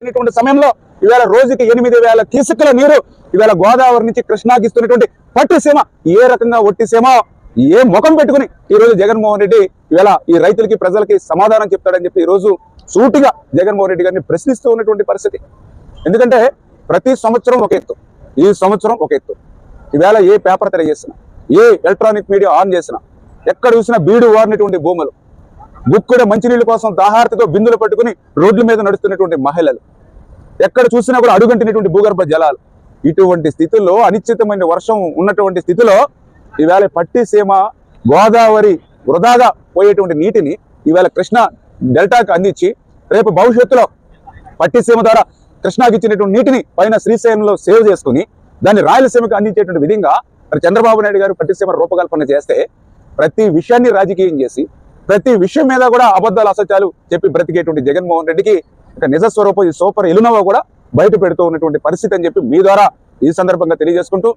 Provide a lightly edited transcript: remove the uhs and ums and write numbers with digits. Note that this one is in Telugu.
సమయంలో ఇవాళ రోజుకి 8,000 క్యూసెక్కుల నీరు ఇవాళ గోదావరి నుంచి కృష్ణాకి ఇస్తున్నటువంటి పట్టిసీమ ఏ రకంగా ఒట్టిసీమ ఏ ముఖం పెట్టుకుని ఈ రోజు జగన్మోహన్ రెడ్డి ఇవాళ ఈ రైతులకి ప్రజలకి సమాధానం చెప్తాడని చెప్పి ఈ రోజు సూటిగా జగన్మోహన్ రెడ్డి గారిని ప్రశ్నిస్తూ ఉన్నటువంటి పరిస్థితి. ఎందుకంటే ప్రతి సంవత్సరం ఒక ఎత్తు, ఈ సంవత్సరం ఒక ఎత్తు. ఇవాళ ఏ పేపర్ తెలియజేసినా, ఏ ఎలక్ట్రానిక్ మీడియా ఆన్ చేసినా, ఎక్కడ చూసినా బీడు వారినటువంటి భూములు, గుక్కుడ మంచినీళ్ళ కోసం దాహార్తితో బిందులు పట్టుకుని రోడ్ల మీద నడుస్తున్నటువంటి మహిళలు, ఎక్కడ చూసినా కూడా అడుగంటినటువంటి భూగర్భ జలాలు. ఇటువంటి స్థితిలో అనిశ్చితమైన వర్షం ఉన్నటువంటి స్థితిలో ఇవాళ పట్టిసీమ గోదావరి వృధాగా పోయేటువంటి నీటిని ఇవాళ కృష్ణా డెల్టాకు అందించి రేపు భవిష్యత్తులో పట్టిసీమ ద్వారా కృష్ణాకి ఇచ్చినటువంటి నీటిని పైన శ్రీశైలంలో సేవ్ చేసుకుని దాన్ని రాయలసీమకు అందించేటువంటి విధంగా మరి చంద్రబాబు నాయుడు గారు పట్టిసీమ రూపకల్పన చేస్తే ప్రతి విషయాన్ని రాజకీయం చేసి ప్రతి విషయం మీద కూడా అబద్ధాలు అసత్యాలు చెప్పి బ్రతికేటువంటి జగన్మోహన్ రెడ్డికి ఒక నిజ స్వరూపం ఈ సూపర్ ఎలునవా కూడా బయట పెడుతూ ఉన్నటువంటి పరిస్థితి అని చెప్పి మీ ద్వారా ఈ సందర్భంగా తెలియజేసుకుంటూ